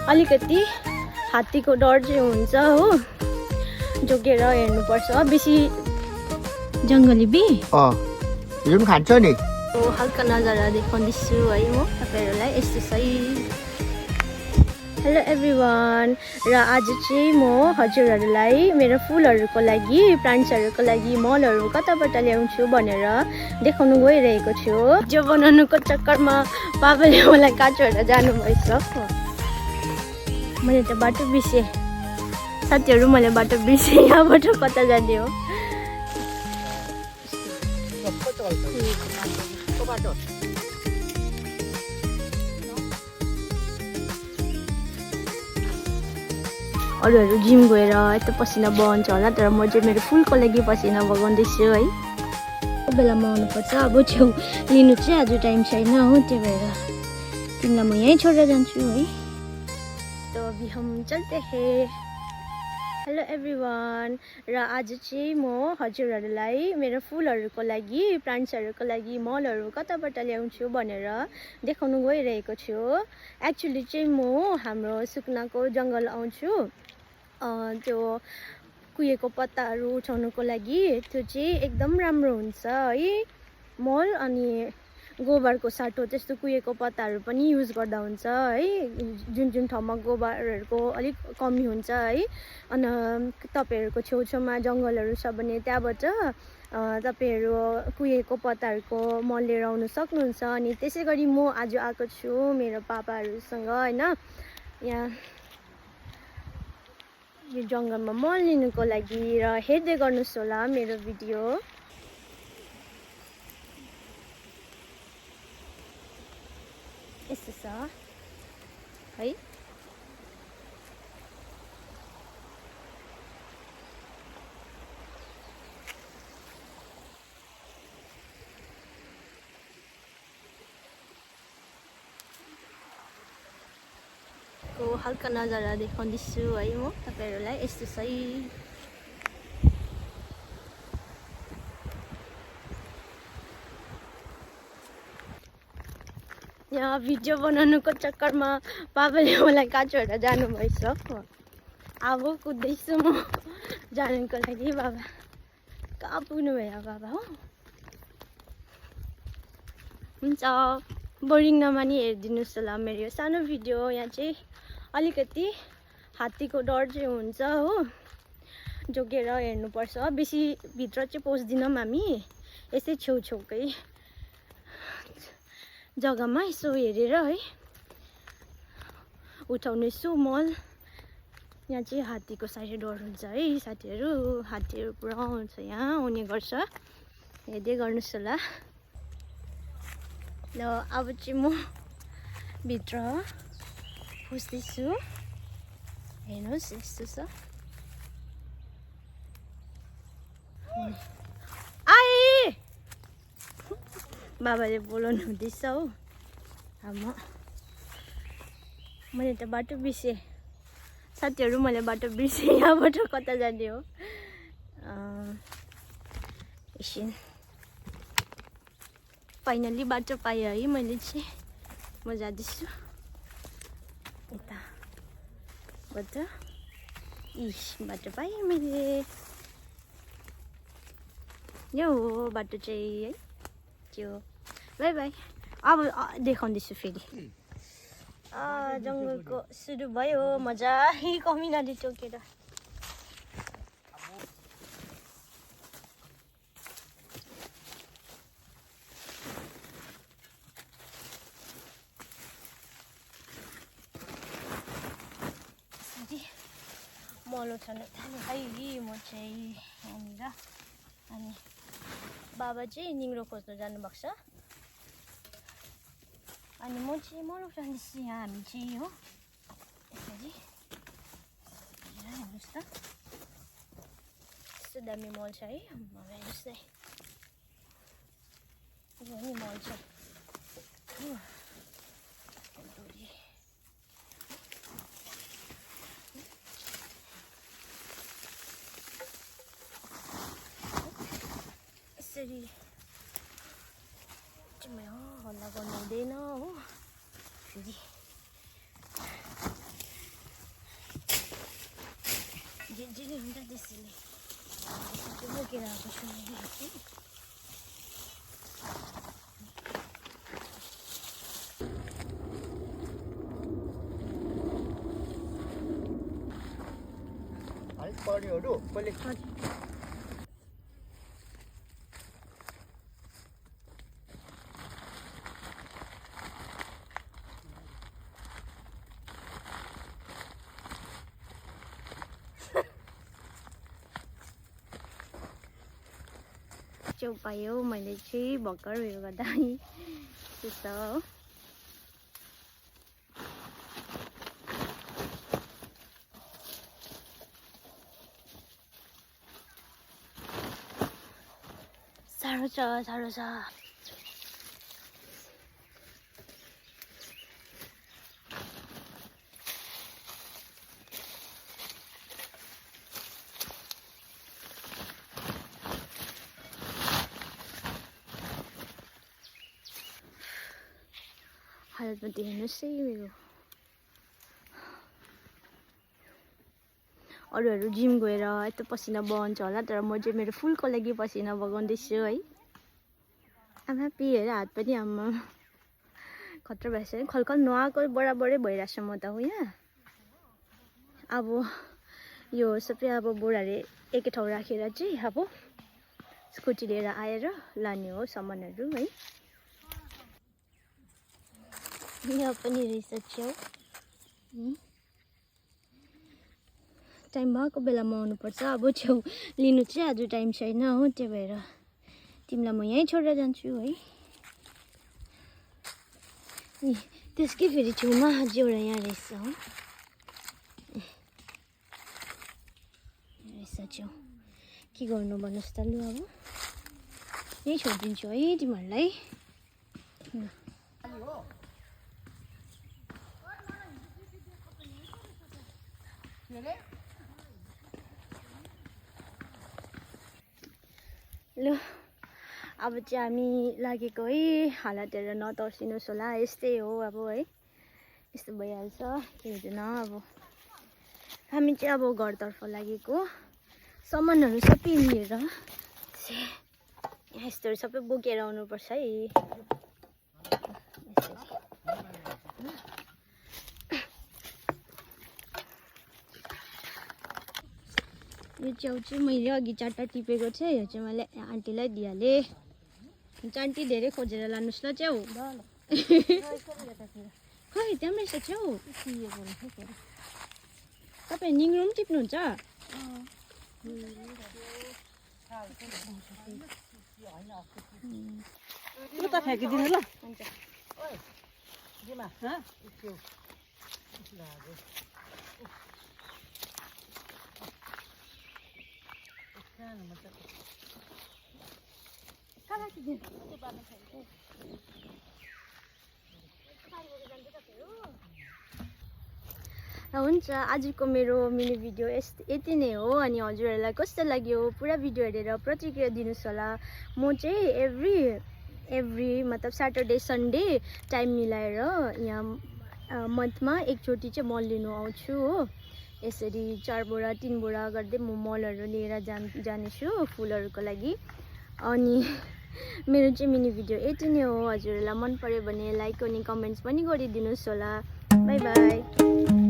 अलिकति हात्तीको डर चाहिँ हुन्छ हो, जोगेर हेर्नुपर्छ बेसी जङ्गली बी जुन खान्छ नि हल्का नजारा देखाउँदैछु है म तपाईँहरूलाई यस्तो सही। हेलो एभ्रिवान, र आज चाहिँ म हजुरहरूलाई मेरो फुलहरूको लागि प्लान्ट्सहरूको लागि मलहरू कताबाट ल्याउँछु भनेर देखाउनु गइरहेको छु। जो बनाउनुको चक्करमा बाबाले मलाई काटेर जानुभएछ। मैले त बाटो बिर्सेँ साथीहरू, मैले बाटो बिर्सेँ। यहाँबाट कता जाने हो? अरूहरू जिम गएर यस्तो पसिना बगाउँछ होला, तर म चाहिँ मेरो फुलको लागि पसिना बगाउँदैछु है। बेलामा आउनुपर्छ, अब छेउ लिनु चाहिँ आज टाइम छैन हो, त्यही भएर तिमीलाई म यहीँ छोडेर जान्छु है। तो अभी हम चलते हैं। हेलो एभ्रिवान, र आज चाहिँ म हजुरहरूलाई मेरो फुलहरूको लागि प्लान्ट्सहरूको लागि मलहरू कताबाट ल्याउँछु भनेर देखाउनु गइरहेको छु। एक्चुअली चाहिँ म हाम्रो सुकुनाको जङ्गल आउँछु, त्यो कुहिएको पत्ताहरू उठाउनुको लागि। त्यो चाहिँ एकदम राम्रो हुन्छ है मल, अनि गोबरको साटो त्यस्तो कुहिएको पत्ताहरू पनि युज गर्दा हुन्छ है, जुन ठाउँमा गोबरहरूको अलिक कमी हुन्छ है। अनि तपाईँहरूको छेउछाउमा जङ्गलहरू छ भने त्यहाँबाट तपाईँहरू कुहिएको पत्ताहरूको मल लिएर आउनु सक्नुहुन्छ। अनि त्यसै गरी म आज आएको छु मेरो पापाहरूसँग होइन, यहाँ यो जङ्गलमा मल लिनुको लागि। र हेर्दै गर्नुहोस् होला मेरो भिडियो। यस्तो छ है। को हल्का नजारा देखाउँदैछु है म तपाईँहरूलाई यस्तो सही। यहाँ भिडियो बनाउनुको चक्करमा बाबाले मलाई काटेर जानुभएछ। अब कुद्दैछु म जानुको लागि। बाबा कहाँ पुग्नु भयो बाबा हो? हुन्छ, बोरिङ नमानी हेरिदिनुहोस् होला मेरो यो सानो भिडियो। यहाँ चाहिँ अलिकति हात्तीको डर चाहिँ हुन्छ हो, जोगेर हेर्नुपर्छ। बेसी भित्र चाहिँ पस्दिनौँ हामी, यसै छेउछेउकै जग्गामा यसो हेरेर है उठाउनेछु मल। यहाँ चाहिँ हात्तीको साह्रै डर हुन्छ है साथीहरू, हात्तीहरू पुरा आउँछ यहाँ, आउने गर्छ, हेर्दै गर्नुहोस् होला। ल अब चाहिँ म भित्र पस्दैछु, हेर्नुहोस् यस्तो छ। आए बाबाले बोलाउनु हुँदैछ हौ। मैले त बाटो बिर्सेँ साथीहरू, मैले बाटो बिर्सेँ। यहाँबाट कता जाने हो? एकछिन, फाइनली बाटो पाएँ है मैले चाहिँ। म जाँदैछु यताबाट। बाटो पाएँ मैले। यो हो बाटो चाहिँ है, त्यो। By by. अब देखाउँदैछु फेरि। जङ्गलको सुरु भयो, मजा कमिनाले टोकेर। मल उठाउन थालेँ है म चाहिँ यहाँनिर। अनि बाबा चाहिँ निङ्ग्रो खोज्नु जानुभएको छ, अनि म चाहिँ मल उठाउँदैछु यहाँ। हामी चाहिँ हो यसरी हेर्नुहोस् त, यस्तो दामी मल छ है। हेर्नुहोस् है, यो नि मल छ। यसरी हल्ला गर्नु हुँदैन हो फेरि जे हुन्छ त्यसैले बोकेर आएको छु मैले अलिक पढ्नेहरू कसले च्याउ पायो मैले चाहिँ भर्खर उयो गर्दा त्यस्तो हो साह्रो छ हालतमा हेर्नुहोस् है मेरो अरूहरू जिम गएर यस्तो पसिना बहन्छ होला तर म चाहिँ मेरो फुलको लागि पसिना बगाउँदैछु है आमा हेर हात पनि आमा खतरा भएछ है खलखल नुहाएको बराबरै भइरहेछ म त हो यहाँ अब यो सबै अब बोराले एकै ठाउँ राखेर चाहिँ अब स्कुटी लिएर आएर लाने हो सामानहरू है यहाँ पनि रहेछ च्याउ टाइम भएको बेलामा आउनुपर्छ अब च्याउ लिनु चाहिँ आज टाइम छैन हो त्यही भएर तिमीलाई म यहीँ छोडेर जान्छु है त्यसकै फेरि छेउमा अझ एउटा यहाँ रहेछ हो रहेछ च्याउ के गर्नु भन्नुहोस् त लु अब यहीँ छोडिदिन्छु है तिमीहरूलाई ल अब चाहिँ हामी लागेको है हालत हेरेर नतर्सिनुहोस् होला यस्तै हो अब है यस्तो भइहाल्छ केही हुँदैन अब हामी चाहिँ अब घरतर्फ लागेको सामानहरू सबै लिएर यस्तोहरू सबै बोकेर आउनुपर्छ है यो च्याउ चाहिँ मैले अघि 4टा टिपेको थिएँ यो चाहिँ मैले आन्टीलाई दिइहालेँ आन्टी धेरै खोजेर लानुहोस् ल च्याउ खै त्यहाँ रहेछ च्याउ तपाईँ निङ्ग्रो पनि टिप्नुहुन्छ फ्याँकिदिनु ल हुन्छ आजको मेरो मिनी भिडियो यति नै हो अनि हजुरहरूलाई कस्तो लाग्यो पुरा भिडियो हेरेर प्रतिक्रिया दिनुहोस् होला म चाहिँ एभ्री मतलब स्याटरडे सन्डे टाइम मिलाएर यहाँ मन्थमा एकचोटि चाहिँ मल लिनु आउँछु हो यसरी 4 बोरा 3 बोरा गर्दै म मलहरू लिएर जानेछु फुलहरूको लागि अनि मेरो चाहिँ मिनी भिडियो यति नै हो हजुरहरूलाई मन पर्यो भने लाइक अनि कमेन्ट्स पनि गरिदिनुहोस् होला बाई बाई